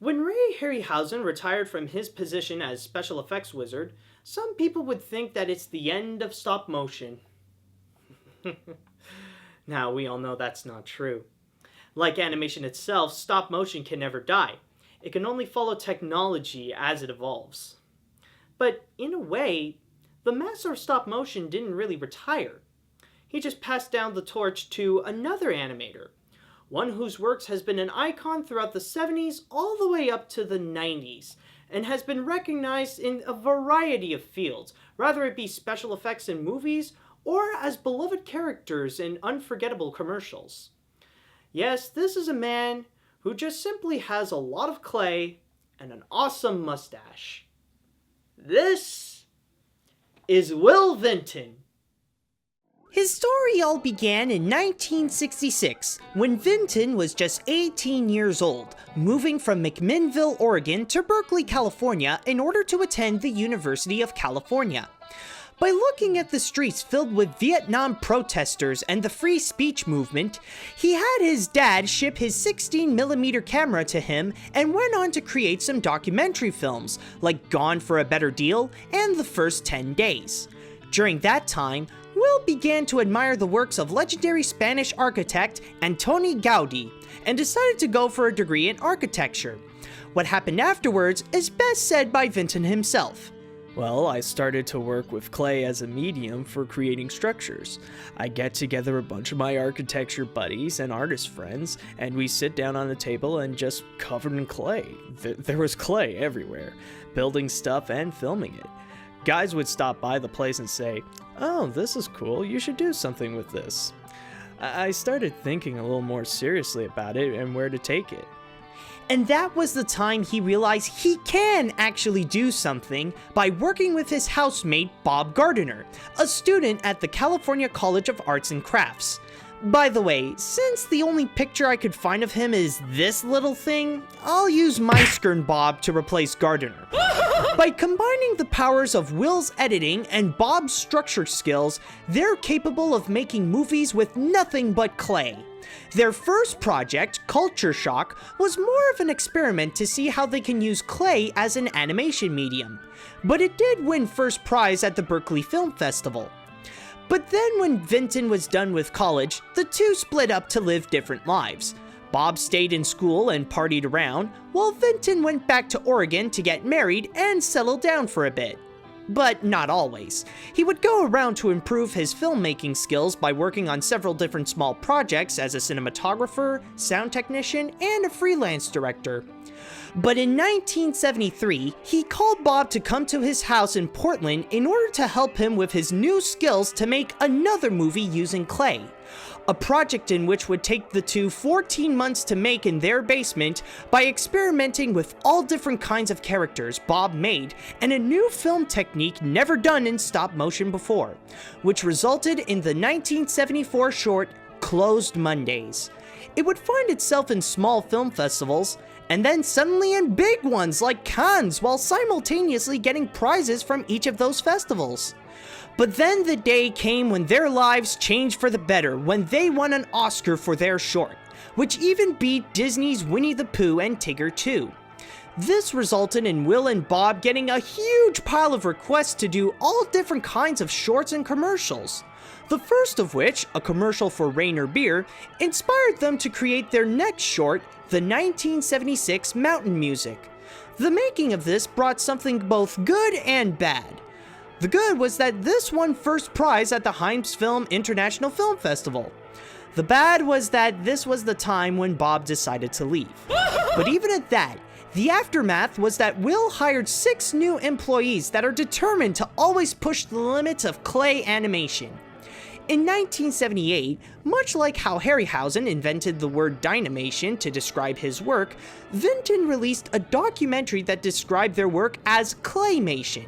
When Ray Harryhausen retired from his position as special effects wizard, some people would think that it's the end of stop motion. Now, we all know that's not true. Like animation itself, stop motion can never die. It can only follow technology as it evolves. But in a way, the master of stop motion didn't really retire. He just passed down the torch to another animator, one whose works has been an icon throughout the 70s all the way up to the 90s, and has been recognized in a variety of fields, whether it be special effects in movies or as beloved characters in unforgettable commercials. Yes, this is a man who just simply has a lot of clay and an awesome mustache. This is Will Vinton. His story all began in 1966, when Vinton was just 18 years old, moving from McMinnville, Oregon to Berkeley, California in order to attend the University of California. By looking at the streets filled with Vietnam protesters and the free speech movement, he had his dad ship his 16mm camera to him and went on to create some documentary films, like Gone for a Better Deal and The First 10 Days. During that time, Will began to admire the works of legendary Spanish architect Antoni Gaudí and decided to go for a degree in architecture. What happened afterwards is best said by Vinton himself. Well, I started to work with clay as a medium for creating structures. I get together a bunch of my architecture buddies and artist friends, and we sit down on a table and just covered in clay. There was clay everywhere, building stuff and filming it. Guys would stop by the place and say, "Oh, this is cool, you should do something with this." I started thinking a little more seriously about it and where to take it. And that was the time he realized he can actually do something by working with his housemate Bob Gardiner, a student at the California College of Arts and Crafts. By the way, since the only picture I could find of him is this little thing, I'll use Meisker Bob to replace Gardiner. By combining the powers of Will's editing and Bob's structure skills, they're capable of making movies with nothing but clay. Their first project, Culture Shock, was more of an experiment to see how they can use clay as an animation medium, but it did win first prize at the Berkeley Film Festival. But then when Vinton was done with college, the two split up to live different lives. Bob stayed in school and partied around, while Vinton went back to Oregon to get married and settle down for a bit. But not always. He would go around to improve his filmmaking skills by working on several different small projects as a cinematographer, sound technician, and a freelance director. But in 1973, he called Bob to come to his house in Portland in order to help him with his new skills to make another movie using clay. A project in which would take the two 14 months to make in their basement by experimenting with all different kinds of characters Bob made and a new film technique never done in stop motion before, which resulted in the 1974 short Closed Mondays. It would find itself in small film festivals, and then suddenly in big ones like Cannes, while simultaneously getting prizes from each of those festivals. But then the day came when their lives changed for the better when they won an Oscar for their short, which even beat Disney's Winnie the Pooh and Tigger 2. This resulted in Will and Bob getting a huge pile of requests to do all different kinds of shorts and commercials. The first of which, a commercial for Rainer Beer, inspired them to create their next short, the 1976 Mountain Music. The making of this brought something both good and bad. The good was that this won first prize at the Heims Film International Film Festival. The bad was that this was the time when Bob decided to leave. But even at that, the aftermath was that Will hired 6 new employees that are determined to always push the limits of clay animation. In 1978, much like how Harryhausen invented the word dynamation to describe his work, Vinton released a documentary that described their work as claymation.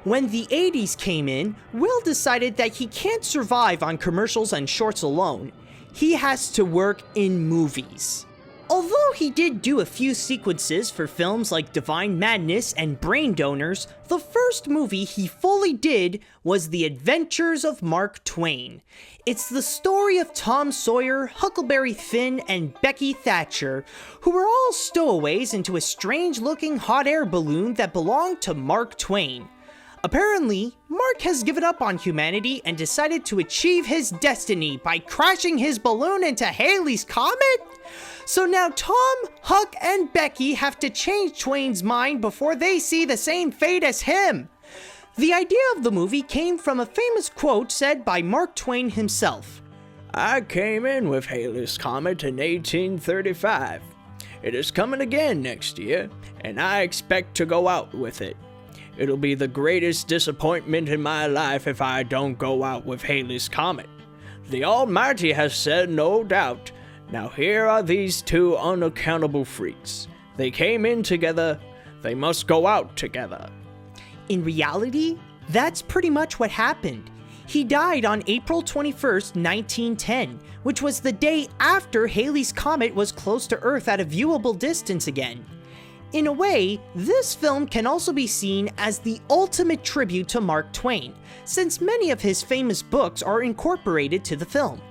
When the 80s came in, Will decided that he can't survive on commercials and shorts alone. He has to work in movies. Although Although he did do a few sequences for films like Divine Madness and Brain Donors, the first movie he fully did was The Adventures of Mark Twain. It's the story of Tom Sawyer, Huckleberry Finn, and Becky Thatcher, who were all stowaways into a strange-looking hot air balloon that belonged to Mark Twain. Apparently, Mark has given up on humanity and decided to achieve his destiny by crashing his balloon into Halley's Comet? So now Tom, Huck, and Becky have to change Twain's mind before they see the same fate as him. The idea of the movie came from a famous quote said by Mark Twain himself. I came in with Halley's Comet in 1835. It is coming again next year, and I expect to go out with it. It'll be the greatest disappointment in my life if I don't go out with Halley's Comet. The Almighty has said, no doubt. Now here are these two unaccountable freaks. They came in together, they must go out together. In reality, that's pretty much what happened. He died on April 21st, 1910, which was the day after Halley's Comet was close to Earth at a viewable distance again. In a way, this film can also be seen as the ultimate tribute to Mark Twain, since many of his famous books are incorporated to the film.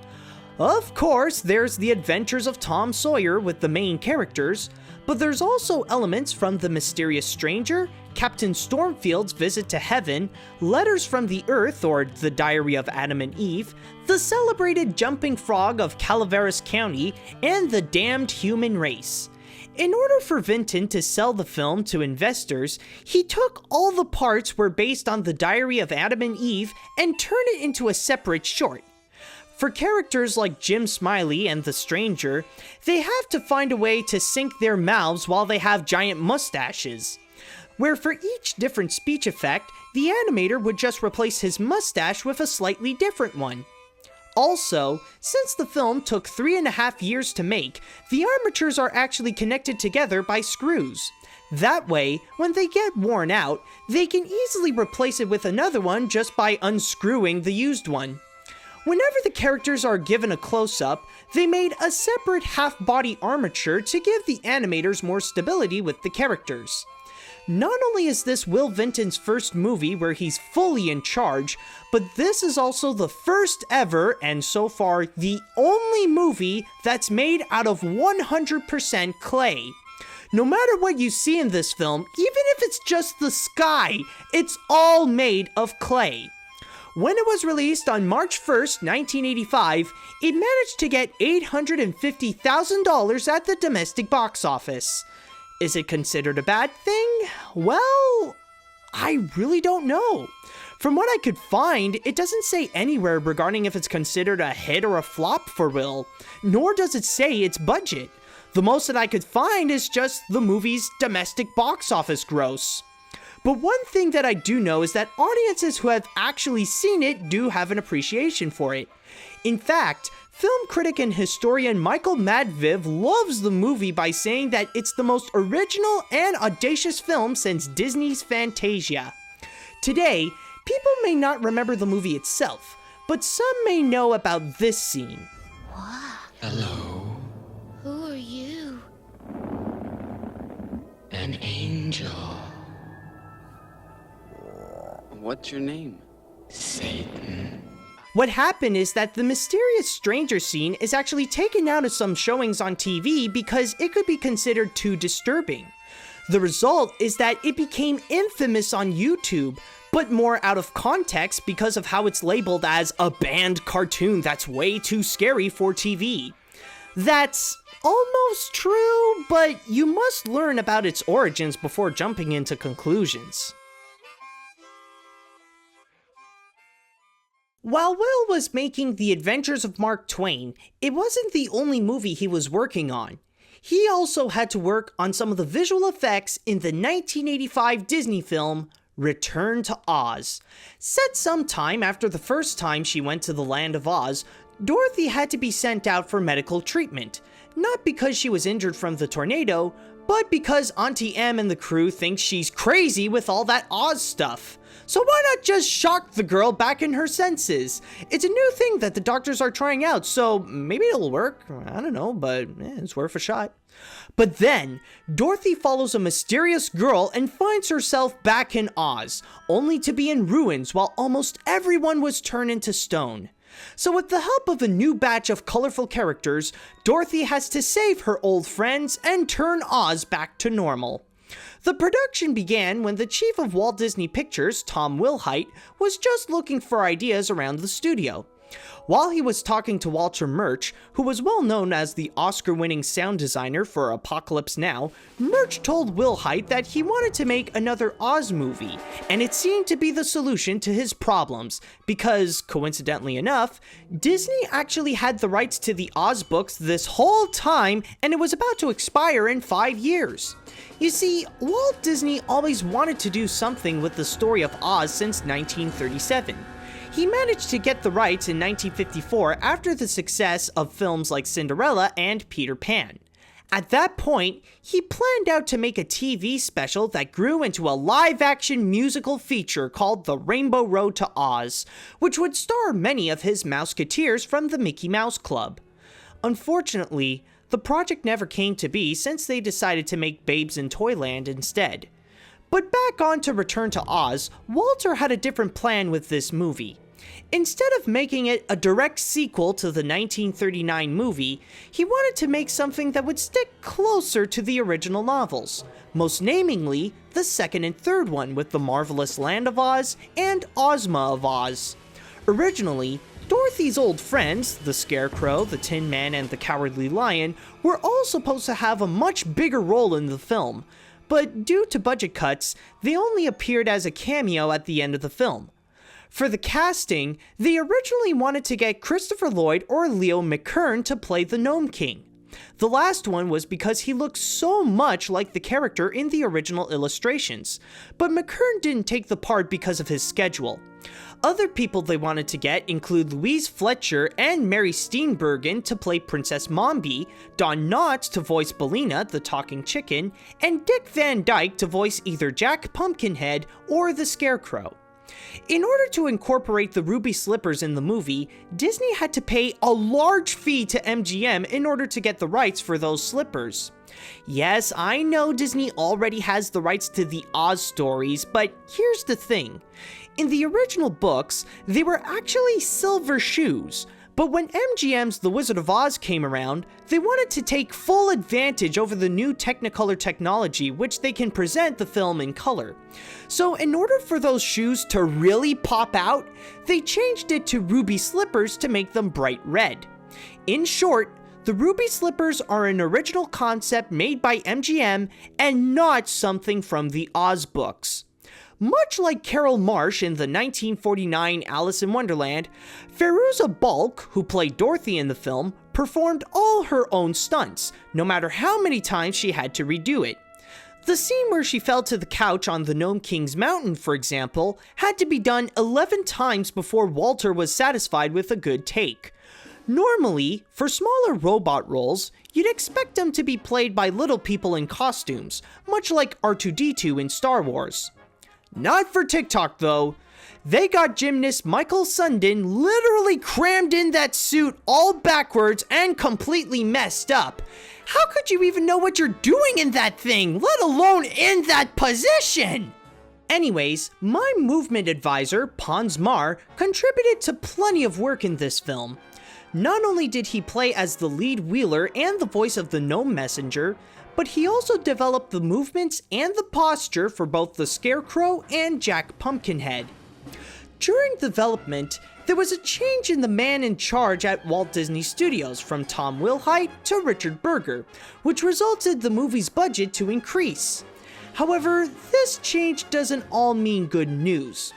Of course, there's the adventures of Tom Sawyer with the main characters, but there's also elements from The Mysterious Stranger, Captain Stormfield's Visit to Heaven, Letters from the Earth or The Diary of Adam and Eve, The Celebrated Jumping Frog of Calaveras County, and The Damned Human Race. In order for Vinton to sell the film to investors, he took all the parts were based on the Diary of Adam and Eve and turned it into a separate short. For characters like Jim Smiley and the Stranger, they have to find a way to sync their mouths while they have giant mustaches. Where for each different speech effect, the animator would just replace his mustache with a slightly different one. Also, since the film took 3.5 years to make, the armatures are actually connected together by screws. That way, when they get worn out, they can easily replace it with another one just by unscrewing the used one. Whenever the characters are given a close-up, they made a separate half-body armature to give the animators more stability with the characters. Not only is this Will Vinton's first movie where he's fully in charge, but this is also the first ever, and so far the only movie that's made out of 100% clay. No matter what you see in this film, even if it's just the sky, it's all made of clay. When it was released on March 1st, 1985, it managed to get $850,000 at the domestic box office. Is it considered a bad thing? Well, I really don't know. From what I could find, it doesn't say anywhere regarding if it's considered a hit or a flop for Will, nor does it say its budget. The most that I could find is just the movie's domestic box office gross. But one thing that I do know is that audiences who have actually seen it do have an appreciation for it. In fact, film critic and historian Michael Madviv loves the movie by saying that it's the most original and audacious film since Disney's Fantasia. Today, people may not remember the movie itself, but some may know about this scene. What? Hello, Who are you? an angel. What's your name? Satan. What happened is that the mysterious stranger scene is actually taken out of some showings on TV because it could be considered too disturbing. The result is that it became infamous on YouTube, but more out of context because of how it's labeled as a banned cartoon that's way too scary for TV. That's almost true, but you must learn about its origins before jumping into conclusions. While Will was making The Adventures of Mark Twain, it wasn't the only movie he was working on. He also had to work on some of the visual effects in the 1985 Disney film Return to Oz. Set some time after the first time she went to the Land of Oz, Dorothy had to be sent out for medical treatment, not because she was injured from the tornado, but because Auntie Em and the crew think she's crazy with all that Oz stuff. So why not just shock the girl back in her senses? It's a new thing that the doctors are trying out, so maybe it'll work. I don't know, but it's worth a shot. But then, Dorothy follows a mysterious girl and finds herself back in Oz, only to be in ruins while almost everyone was turned into stone. So with the help of a new batch of colorful characters, Dorothy has to save her old friends and turn Oz back to normal. The production began when the chief of Walt Disney Pictures, Tom Wilhite, was just looking for ideas around the studio. While he was talking to Walter Murch, who was well known as the Oscar-winning sound designer for Apocalypse Now, Murch told Wilhite that he wanted to make another Oz movie, and it seemed to be the solution to his problems, because, coincidentally enough, Disney actually had the rights to the Oz books this whole time, and it was about to expire in 5 years. You see, Walt Disney always wanted to do something with the story of Oz since 1937. He managed to get the rights in 1954 after the success of films like Cinderella and Peter Pan. At that point, he planned out to make a TV special that grew into a live-action musical feature called The Rainbow Road to Oz, which would star many of his Mouseketeers from the Mickey Mouse Club. Unfortunately, the project never came to be since they decided to make Babes in Toyland instead. But back on to Return to Oz, Walter had a different plan with this movie. Instead of making it a direct sequel to the 1939 movie, he wanted to make something that would stick closer to the original novels, most namely the second and third one with The Marvelous Land of Oz and Ozma of Oz. Originally, Dorothy's old friends, the Scarecrow, the Tin Man, and the Cowardly Lion, were all supposed to have a much bigger role in the film, but due to budget cuts, they only appeared as a cameo at the end of the film. For the casting, they originally wanted to get Christopher Lloyd or Leo McKern to play the Gnome King. The last one was because he looked so much like the character in the original illustrations, but McKern didn't take the part because of his schedule. Other people they wanted to get include Louise Fletcher and Mary Steenburgen to play Princess Mombi, Don Knotts to voice Bellina, the talking chicken, and Dick Van Dyke to voice either Jack Pumpkinhead or the Scarecrow. In order to incorporate the ruby slippers in the movie, Disney had to pay a large fee to MGM in order to get the rights for those slippers. Yes, I know Disney already has the rights to the Oz stories, but here's the thing. In the original books, they were actually silver shoes, but when MGM's The Wizard of Oz came around, they wanted to take full advantage over the new Technicolor technology, which they can present the film in color. So in order for those shoes to really pop out, they changed it to ruby slippers to make them bright red. In short, the ruby slippers are an original concept made by MGM and not something from the Oz books. Much like Carol Marsh in the 1949 Alice in Wonderland, Fairuza Balk, who played Dorothy in the film, performed all her own stunts, no matter how many times she had to redo it. The scene where she fell to the couch on the Gnome King's mountain, for example, had to be done 11 times before Walter was satisfied with a good take. Normally, for smaller robot roles, you'd expect them to be played by little people in costumes, much like R2-D2 in Star Wars. Not for TikTok though. They got gymnast Michael Sundin literally crammed in that suit all backwards and completely messed up. How could you even know what you're doing in that thing, let alone in that position? Anyways, my movement advisor, Pons Mar, contributed to plenty of work in this film. Not only did he play as the lead wheeler and the voice of the Gnome Messenger, but he also developed the movements and the posture for both the Scarecrow and Jack Pumpkinhead. During development, there was a change in the man in charge at Walt Disney Studios from Tom Wilhite to Richard Berger, which resulted the movie's budget to increase. However, this change doesn't all mean good news.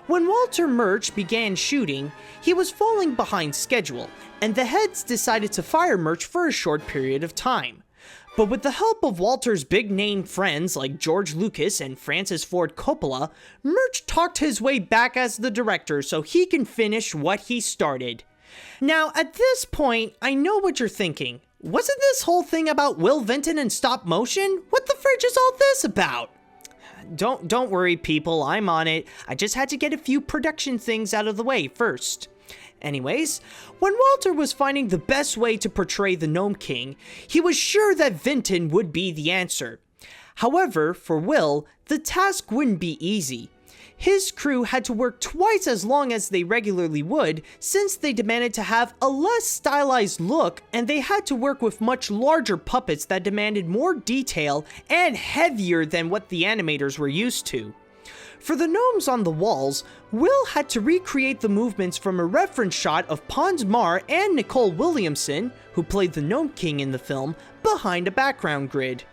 When Walter Murch began shooting, he was falling behind schedule, and the heads decided to fire Murch for a short period of time. But with the help of Walter's big-name friends like George Lucas and Francis Ford Coppola, Murch talked his way back as the director so he can finish what he started. Now, at this point, I know what you're thinking. Wasn't this whole thing about Will Vinton and stop motion? What the fridge is all this about? Don't worry, people, I'm on it. I just had to get a few production things out of the way first. Anyways, when Walter was finding the best way to portray the Gnome King, he was sure that Vinton would be the answer. However, for Will, the task wouldn't be easy. His crew had to work twice as long as they regularly would, since they demanded to have a less stylized look, and they had to work with much larger puppets that demanded more detail and heavier than what the animators were used to. For the gnomes on the walls, Will had to recreate the movements from a reference shot of Pons Maar and Nicole Williamson, who played the Gnome King in the film, behind a background grid.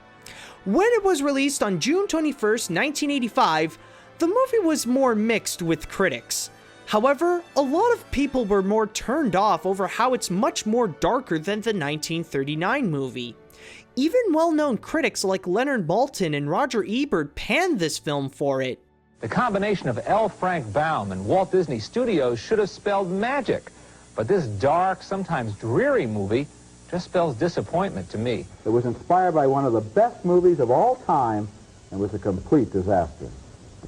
When it was released on June 21st, 1985, the movie was more mixed with critics. However, a lot of people were more turned off over how it's much more darker than the 1939 movie. Even well-known critics like Leonard Maltin and Roger Ebert panned this film for it. The combination of L. Frank Baum and Walt Disney Studios should have spelled magic. But this dark, sometimes dreary movie just spells disappointment to me. It was inspired by one of the best movies of all time and was a complete disaster.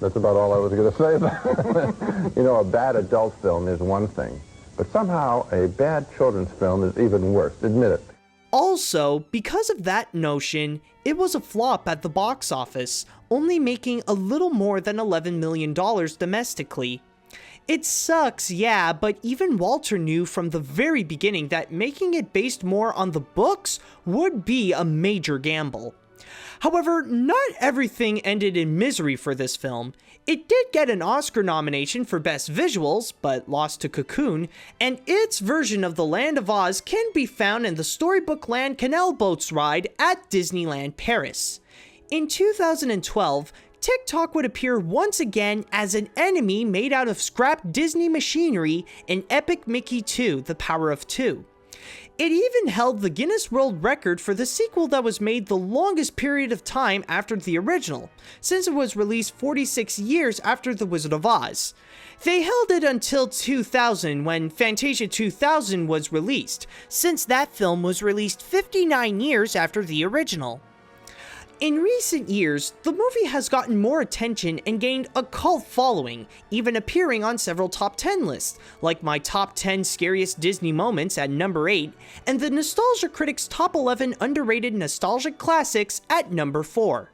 That's about all I was going to say about it. You know, a bad adult film is one thing, but somehow a bad children's film is even worse. Admit it. Also, because of that notion, it was a flop at the box office, only making a little more than $11 million domestically. It sucks, yeah, but even Walter knew from the very beginning that making it based more on the books would be a major gamble. However, not everything ended in misery for this film. It did get an Oscar nomination for Best Visuals, but lost to Cocoon, and its version of the Land of Oz can be found in the Storybook Land Canal Boats ride at Disneyland Paris. In 2012, TikTok would appear once again as an enemy made out of scrap Disney machinery in Epic Mickey 2: The Power of Two. It even held the Guinness World Record for the sequel that was made the longest period of time after the original, since it was released 46 years after The Wizard of Oz. They held it until 2000 when Fantasia 2000 was released, since that film was released 59 years after the original. In recent years, the movie has gotten more attention and gained a cult following, even appearing on several top 10 lists, like my top 10 scariest Disney moments at number 8, and the Nostalgia Critic's top 11 underrated nostalgic classics at number 4.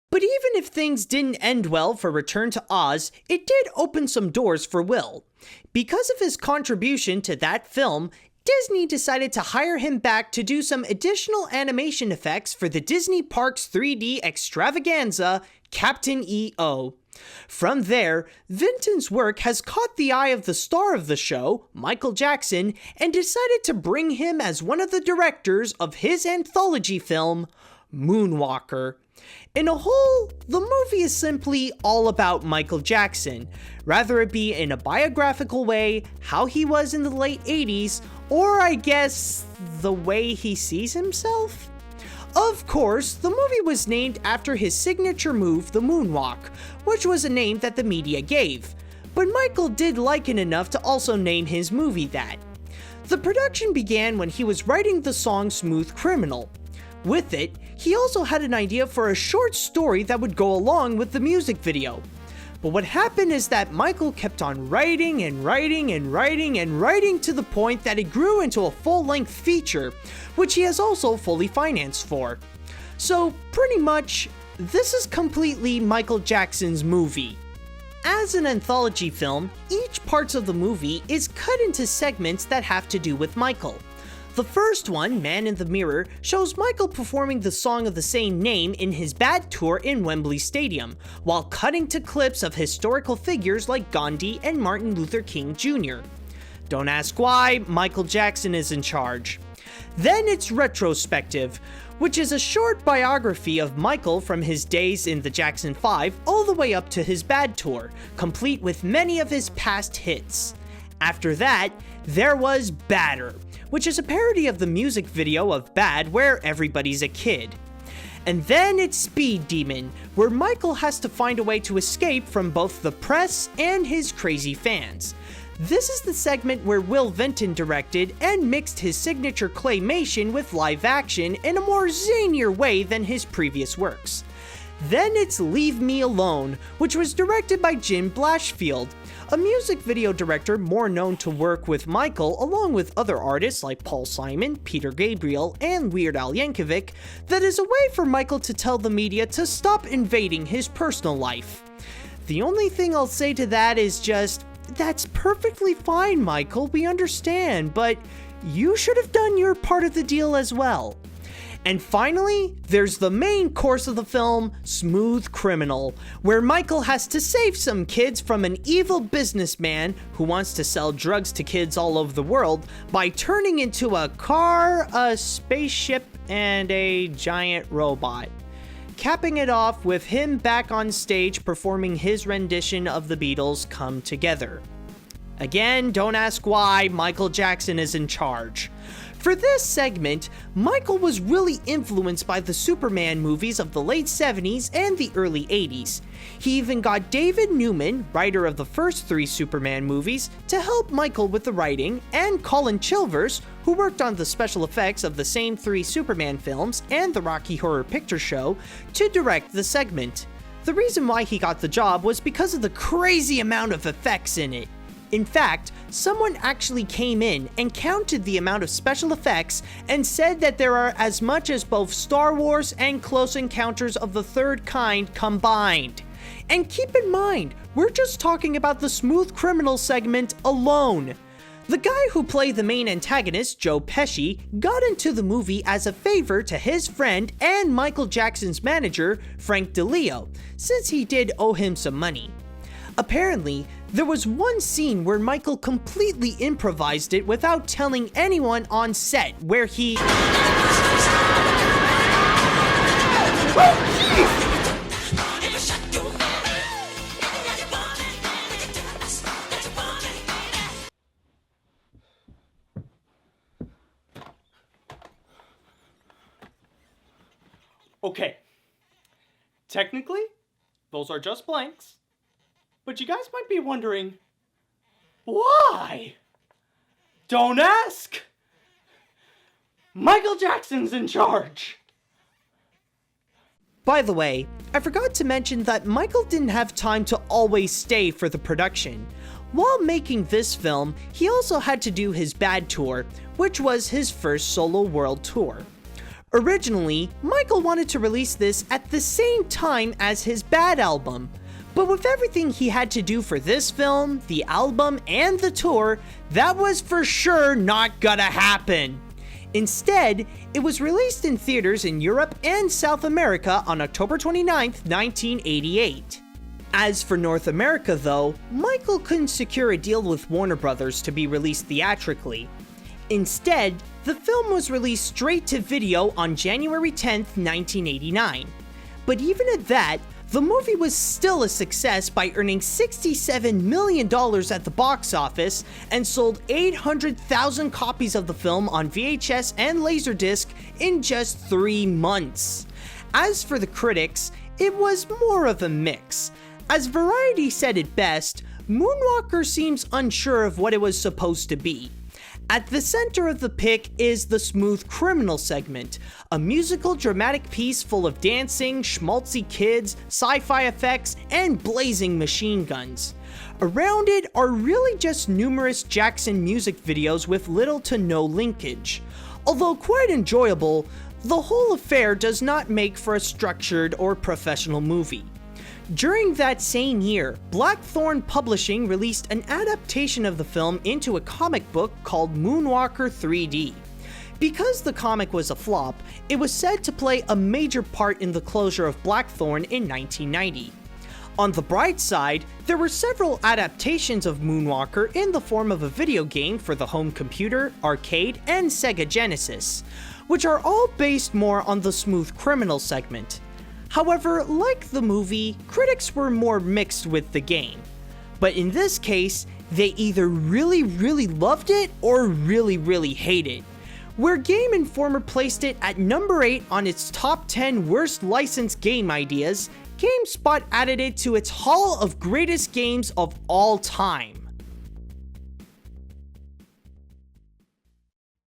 But even if things didn't end well for Return to Oz, it did open some doors for Will. Because of his contribution to that film, Disney decided to hire him back to do some additional animation effects for the Disney Parks 3D extravaganza, Captain EO. From there, Vinton's work has caught the eye of the star of the show, Michael Jackson, and decided to bring him as one of the directors of his anthology film, Moonwalker. In a whole, the movie is simply all about Michael Jackson, rather it be in a biographical way, how he was in the late 80s, or I guess, the way he sees himself? Of course, the movie was named after his signature move, the moonwalk, which was a name that the media gave, but Michael did like it enough to also name his movie that. The production began when he was writing the song Smooth Criminal. With it, he also had an idea for a short story that would go along with the music video. But what happened is that Michael kept on writing and writing and writing and writing to the point that it grew into a full-length feature, which he has also fully financed for. So pretty much, this is completely Michael Jackson's movie. As an anthology film, each part of the movie is cut into segments that have to do with Michael. The first one, Man in the Mirror, shows Michael performing the song of the same name in his Bad tour in Wembley Stadium, while cutting to clips of historical figures like Gandhi and Martin Luther King Jr. Don't ask why, Michael Jackson is in charge. Then it's Retrospective, which is a short biography of Michael from his days in the Jackson 5 all the way up to his Bad tour, complete with many of his past hits. After that, there was Badder, which is a parody of the music video of Bad where everybody's a kid. And then it's Speed Demon, where Michael has to find a way to escape from both the press and his crazy fans. This is the segment where Will Vinton directed and mixed his signature claymation with live action in a more zanier way than his previous works. Then it's Leave Me Alone, which was directed by Jim Blashfield, a music video director more known to work with Michael along with other artists like Paul Simon, Peter Gabriel, and Weird Al Yankovic, that is a way for Michael to tell the media to stop invading his personal life. The only thing I'll say to that is just, that's perfectly fine, Michael, we understand, but you should have done your part of the deal as well. And finally, there's the main course of the film, Smooth Criminal, where Michael has to save some kids from an evil businessman who wants to sell drugs to kids all over the world by turning into a car, a spaceship, and a giant robot. Capping it off with him back on stage performing his rendition of the Beatles' Come Together. Again, don't ask why, Michael Jackson is in charge. For this segment, Michael was really influenced by the Superman movies of the late 70s and the early 80s. He even got David Newman, writer of the first 3 Superman movies, to help Michael with the writing, and Colin Chilvers, who worked on the special effects of the same 3 Superman films and the Rocky Horror Picture Show, to direct the segment. The reason why he got the job was because of the crazy amount of effects in it. In fact, someone actually came in and counted the amount of special effects and said that there are as much as both Star Wars and Close Encounters of the Third Kind combined. And keep in mind, we're just talking about the Smooth Criminal segment alone. The guy who played the main antagonist, Joe Pesci, got into the movie as a favor to his friend and Michael Jackson's manager, Frank DeLeo, since he did owe him some money. Apparently, there was one scene where Michael completely improvised it without telling anyone on set, where he... Okay. Technically, those are just blanks. But you guys might be wondering, why? Don't ask! Michael Jackson's in charge! By the way, I forgot to mention that Michael didn't have time to always stay for the production. While making this film, he also had to do his Bad Tour, which was his first solo world tour. Originally, Michael wanted to release this at the same time as his Bad album, but with everything he had to do for this film, the album, and the tour, that was for sure not gonna happen. Instead, it was released in theaters in Europe and South America on October 29, 1988. As for North America though, Michael couldn't secure a deal with Warner Brothers to be released theatrically. Instead, the film was released straight to video on January 10, 1989. But even at that, the movie was still a success by earning $67 million at the box office and sold 800,000 copies of the film on VHS and Laserdisc in just 3 months. As for the critics, it was more of a mix. As Variety said it best, Moonwalker seems unsure of what it was supposed to be. At the center of the pick is the Smooth Criminal segment, a musical dramatic piece full of dancing, schmaltzy kids, sci-fi effects, and blazing machine guns. Around it are really just numerous Jackson music videos with little to no linkage. Although quite enjoyable, the whole affair does not make for a structured or professional movie. During that same year, Blackthorn Publishing released an adaptation of the film into a comic book called Moonwalker 3D. Because the comic was a flop, it was said to play a major part in the closure of Blackthorn in 1990. On the bright side, there were several adaptations of Moonwalker in the form of a video game for the home computer, arcade, and Sega Genesis, which are all based more on the Smooth Criminal segment. However, like the movie, critics were more mixed with the game. But in this case, they either really loved it or really hated it. where Game Informer placed it at number 8 on its top 10 worst licensed game ideas. GameSpot added it to its Hall of Greatest Games of All Time.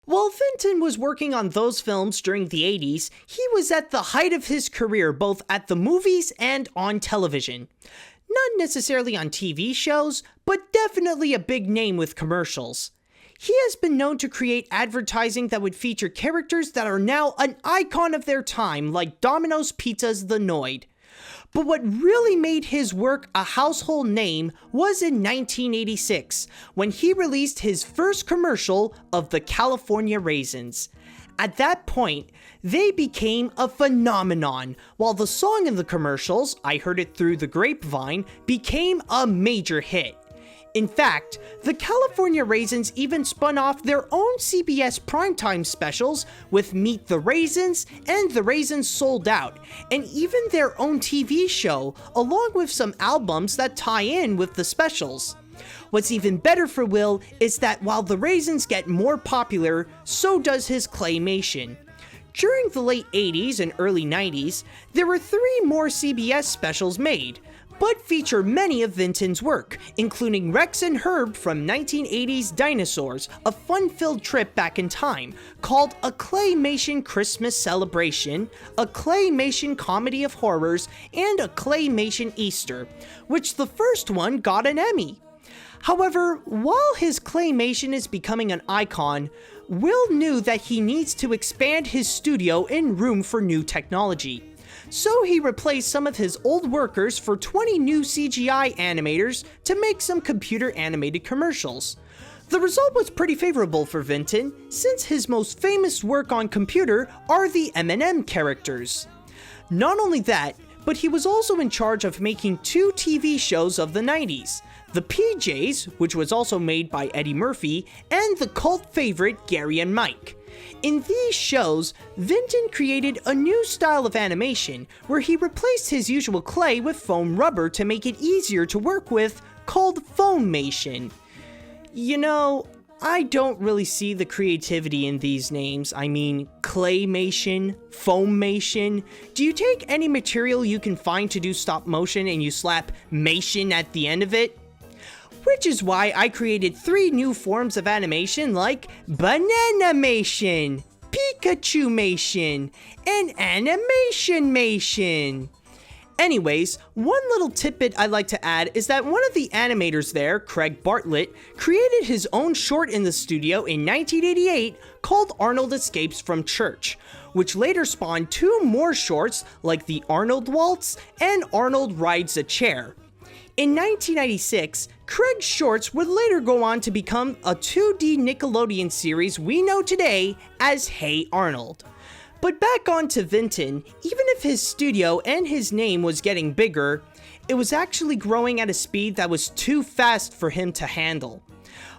While Vinton was working on those films during the 80s, he was at the height of his career both at the movies and on television. Not necessarily on TV shows, but definitely a big name with commercials. He has been known to create advertising that would feature characters that are now an icon of their time, like Domino's Pizza's The Noid. But what really made his work a household name was in 1986, when he released his first commercial of the California Raisins. At that point, they became a phenomenon, while the song in the commercials, I Heard It Through the Grapevine, became a major hit. In fact, the California Raisins even spun off their own CBS primetime specials with Meet the Raisins and The Raisins Sold Out, and even their own TV show, along with some albums that tie in with the specials. What's even better for Will is that while the Raisins get more popular, so does his claymation. During the late 80s and early 90s, there were 3 more CBS specials made, but feature many of Vinton's work, including Rex and Herb from 1980's Dinosaurs, a fun-filled trip back in time, called A Claymation Christmas Celebration, A Claymation Comedy of Horrors, and A Claymation Easter, which the first one got an Emmy. However, while his claymation is becoming an icon, Will knew that he needs to expand his studio and room for new technology. So he replaced some of his old workers for 20 new CGI animators to make some computer animated commercials. The result was pretty favorable for Vinton, since his most famous work on computer are the M&M characters. Not only that, but he was also in charge of making 2 TV shows of the 90s, The PJs, which was also made by Eddie Murphy, and the cult favorite Gary and Mike. In these shows, Vinton created a new style of animation where he replaced his usual clay with foam rubber to make it easier to work with, called foamation. You know, I don't really see the creativity in these names. I mean, claymation, foamation. Do you take any material you can find to do stop motion and you slap mation at the end of it? Which is why I created 3 new forms of animation like Bananamation, Pikachu-mation, and Animation-mation. Anyways, one little tidbit I'd like to add is that one of the animators there, Craig Bartlett, created his own short in the studio in 1988 called Arnold Escapes from Church, which later spawned 2 more shorts like the Arnold Waltz and Arnold Rides a Chair. In 1996, Craig's shorts would later go on to become a 2D Nickelodeon series we know today as Hey Arnold. But back on to Vinton, even if his studio and his name was getting bigger, it was actually growing at a speed that was too fast for him to handle.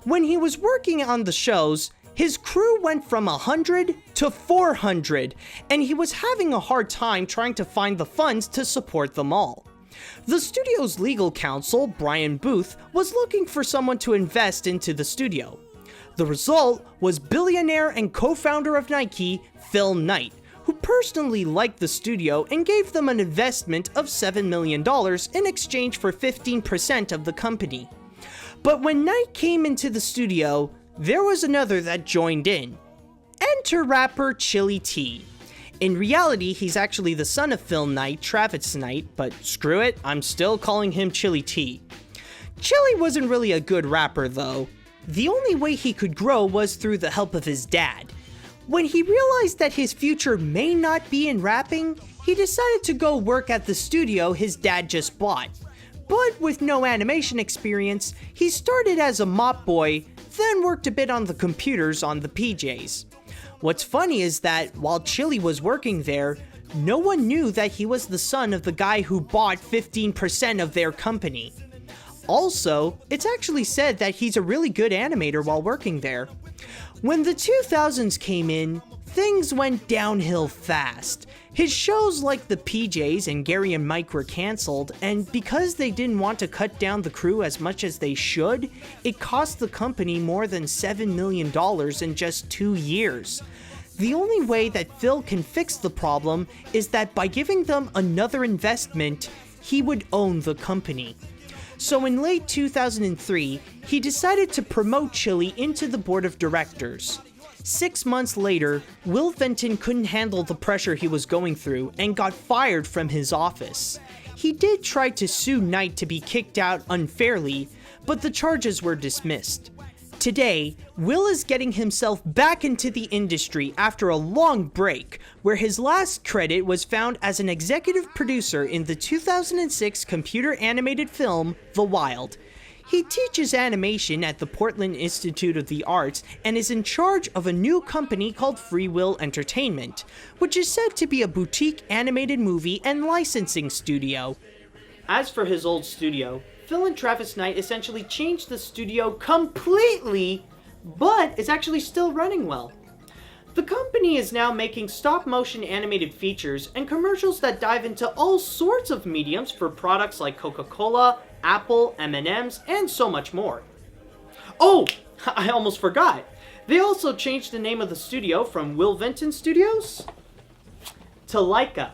When he was working on the shows, his crew went from 100 to 400, and he was having a hard time trying to find the funds to support them all. The studio's legal counsel, Brian Booth, was looking for someone to invest into the studio. The result was billionaire and co-founder of Nike, Phil Knight, who personally liked the studio and gave them an investment of $7 million in exchange for 15% of the company. But when Knight came into the studio, there was another that joined in. Enter rapper Chili T. In reality, he's actually the son of Phil Knight, Travis Knight, but screw it, I'm still calling him Chili T. Chili wasn't really a good rapper though. The only way he could grow was through the help of his dad. When he realized that his future may not be in rapping, he decided to go work at the studio his dad just bought. But with no animation experience, he started as a mop boy, then worked a bit on the computers on the PJs. What's funny is that while Chili was working there, no one knew that he was the son of the guy who bought 15% of their company. Also, it's actually said that he's a really good animator while working there. When the 2000s came in, things went downhill fast. His shows like the PJs and Gary and Mike were cancelled, and because they didn't want to cut down the crew as much as they should, it cost the company more than $7 million in just 2 years. The only way that Phil can fix the problem is that by giving them another investment, he would own the company. So in late 2003, he decided to promote Chili into the board of directors. 6 months later, Will Vinton couldn't handle the pressure he was going through and got fired from his office. He did try to sue Knight to be kicked out unfairly, but the charges were dismissed. Today, Will is getting himself back into the industry after a long break, where his last credit was found as an executive producer in the 2006 computer animated film The Wild. He teaches animation at the Portland Institute of the Arts and is in charge of a new company called Free Will Entertainment, which is said to be a boutique animated movie and licensing studio. As for his old studio, Phil and Travis Knight essentially changed the studio completely, but it's actually still running well. The company is now making stop-motion animated features and commercials that dive into all sorts of mediums for products like Coca-Cola, Apple, M&ms, and so much more. Oh, I almost forgot. They also changed the name of the studio from Will Vinton Studios to Leica.